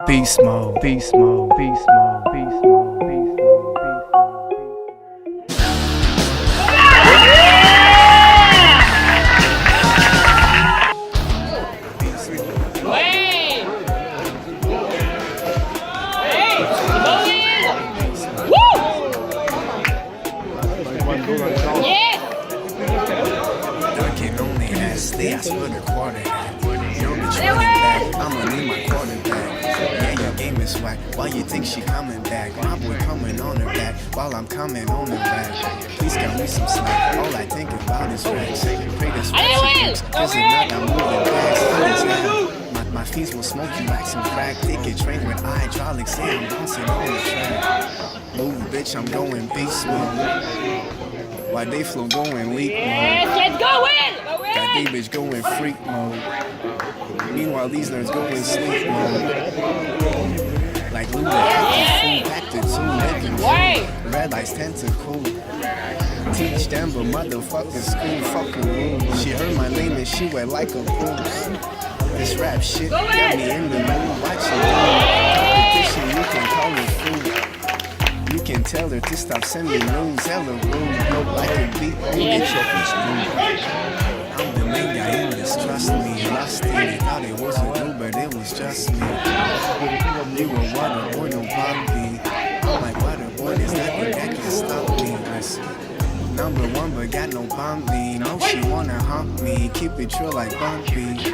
Beast mode, beast mode, beast mode, beast mode, beast mode, beast mode. They ask for the quarterback. You're the quarterback. I'ma need my quarterback. Yeah, your game is whack. Why you think she coming back? My boy coming on her back while I'm coming on the rack. Please cut me some slack. All I think about is racks. Pray this racks, cause if not, I'm moving past. My feet will smoke you like some crack. Take a train with hydraulics, yeah, I'm bouncing on the track. Move, bitch, I'm going beast mode. Why they flow going weak mode? Let's go, Will! Got they bitch going freak mode. Meanwhile, these nerds going sleep mode. Like Luna, back to two, making red lights tend to cool. Teach them, but motherfucking school fucking rule. She heard my name and she went like a pool. This rap shit got me in the mood. Watching competition, you can call it food. You can tell her to stop sending news. Hella rude, look like a beat. Get your piece moved. I'm the main guy in this, trust me. Lost it, thought it was a dude, but it was just me. You a water boy, no Bobby. I'm like water boy, there's nothing that can stop me. Listen, number one, but got no Bambi. No, she wanna hump me, keep it true like Bumpy.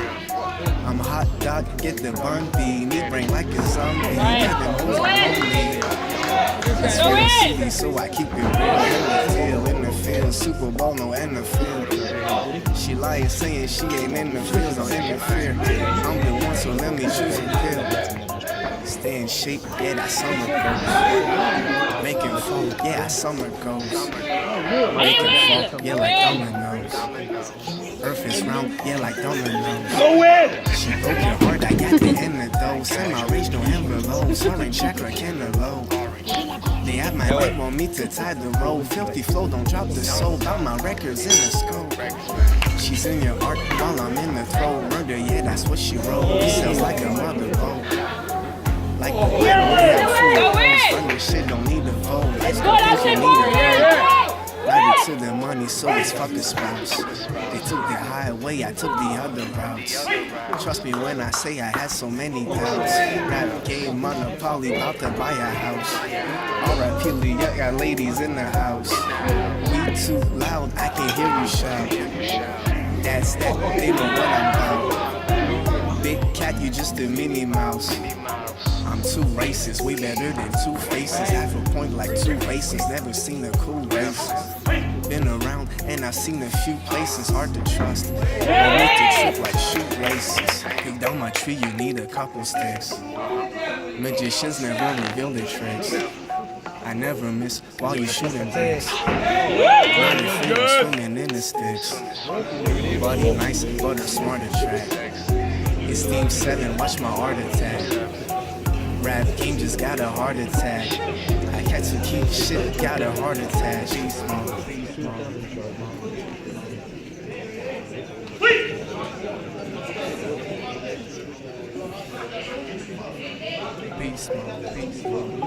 I'm a hot dog, get the Bumpy. Need brain like a zombie. Got them hoes on me. It's really silly, so I keep it real. In the field, Super Bowl, no NFL. She lying, saying she ain't in the field, don't interfere. I'm the one, so let me choose a pill. Stay in shape, yeah, that summer goes. Making food, yeah, that summer goes. Making folk, yeah, like dominoes. Earth is round, yeah, like dominoes. She broke your heart, I got the antidote. Send my rage, no envelopes. Orange chakra, cantaloupe. They have my leg, want me to tie the rope. Filthy flow, don't drop the soul. Got my records in the scope. She's in your art while I'm in the throat. Murder, yeah, that's what she wrote. He sells like a mother boat. Like the way we this shit don't need a vote. Let's go, that's it, Got to the money, so it's fuck the spouse. They took the highway, I took the other routes. Trust me when I say I had so many doubts. Rap game monopoly, about to buy a house. R.I.P. Leah, got ladies in the house. We too loud, I can hear you shout. That's that, they know what I'm about. Big cat, you just a Minnie Mouse. I'm too racist, way better than two faces. Half a point like two races, never seen a cool race. Been around and I've seen a few places, hard to trust. I make the trip like shoelaces. Pick down my tree, you need a couple sticks. Magicians never reveal their tricks. I never miss while you shooting bricks. Not if you're swimming in the sticks. Body nice, but a smarter track. It's Team 7, watch my art attack. Rap game just got a heart attack. I had to keep shit, got a heart attack. Beast mode. Beast mode. Beast mode. Beast mode.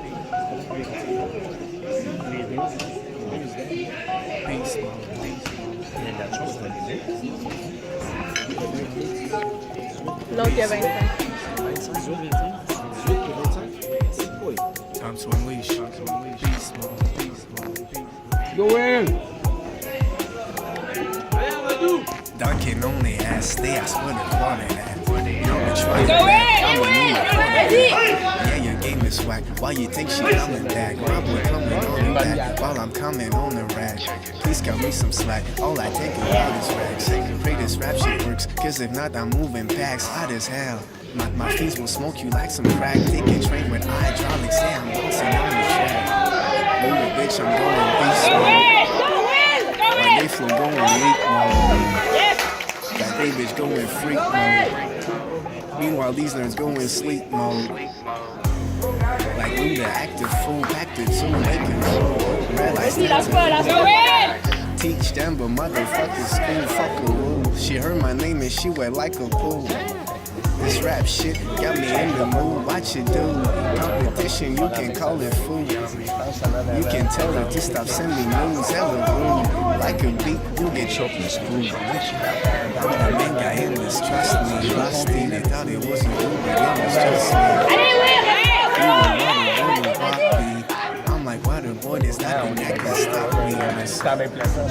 Donc il y a 25. Time to unleash. Beast mode. Beast mode. Go in. Dunking on their ass, they ask for the quarterback. You're a quarterback, I'm a new quarterback. Yeah, your game is whack. Why you think she coming back? My boy coming on the back while I'm coming on the rack. Please cut me some slack. All I think about is racks. Pray this rap shit works, cause if not, I'm moving packs hot as hell. My feet will smoke you like some crack. Take a train with hydraulics, yeah, I'm bouncing on the track. Move, bitch, I'm going beast mode. Why they flow going weak mode? Got they bitch going freak mode. Meanwhile, these nerds going sleep mode. Like Luna, active fool, back to two, making food. Red lights teach them, but motherfuckers school, fuck a rule. She heard my name and she went like a pool. This rap shit got me in the mood. Watch it do. Competition, you can call it food. You can tell her to stop sending news. Ever rude. Like a beat, you get choked and screwed. That man got endless, trust me. Rusty, they thought it wasn't you, but it was just me. I'm like, why the boy is not the neck that stop me?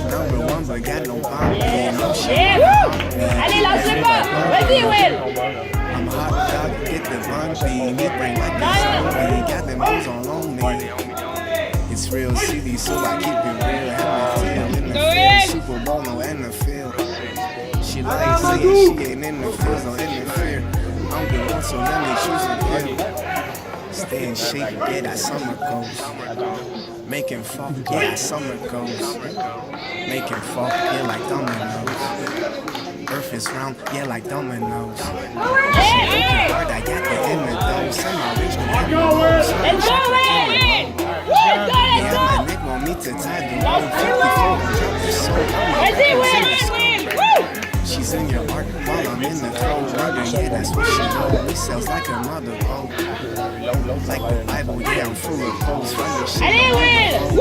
Number one, but got no bomb. No shit. Allez, lâchez pas! Vas-y, Will! I'm hot dog, get the bumpy. Me bring like the zombie. Got them hoes all on me. It's real city, so I keep it real. Have my tail in the field. Super Bowl, no NFL. She likes saying she ain't in the fields, no interfere. I'm the one, so let me choose a pill. Stay in shape, yeah, that summer goes. Making fall, yeah, that summer goes. Making fall, yeah, like dominoes. Earth is round, yeah, like dominoes. Hard, I got the in the dome. Semi-regional, Let's go, Will! Let's go! yeah, my neck want me to tie the rope. 54, Vas-y, Will! she's in your heart while I'm in the throat. Yeah, that's what she knows. It sounds like a mother boat. Like the Bible, yeah, I'm full of quotes. Allez, Will!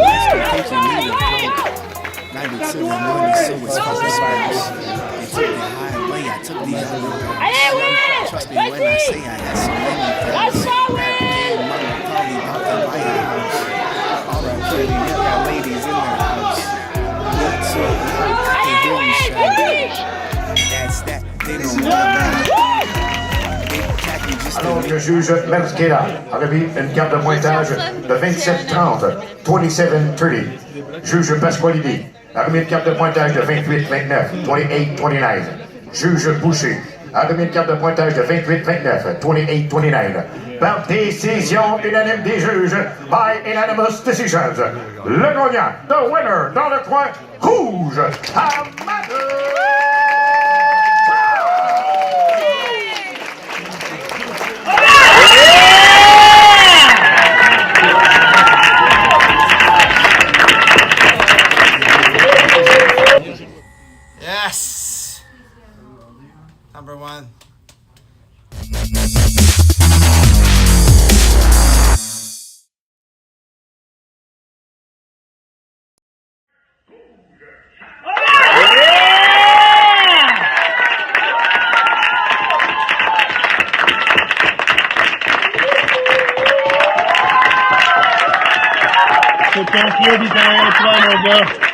United to the money, so it's called the spurs. They took the highway, I took the other road. Allez, Will! Trust me when I say I had so many things. Again, mama called me about to buy a house. All the pretty young ladies in their house. Me too, I can hear you shout. That's that, they don't know about it. Alors que juge Merskela a remis une carte de pointage de 27-30, 27-30. Juge Pasqualini a remis une carte de pointage de 28-29, 28-29. Juge Boucher a remis une carte de pointage de 28-29, 28-29. Par décision unanime des juges, by unanimous decisions. Le gagnant, the winner, dans le coin rouge, Amadou! Yes! Number one. Faut confier du terrain, mon gars.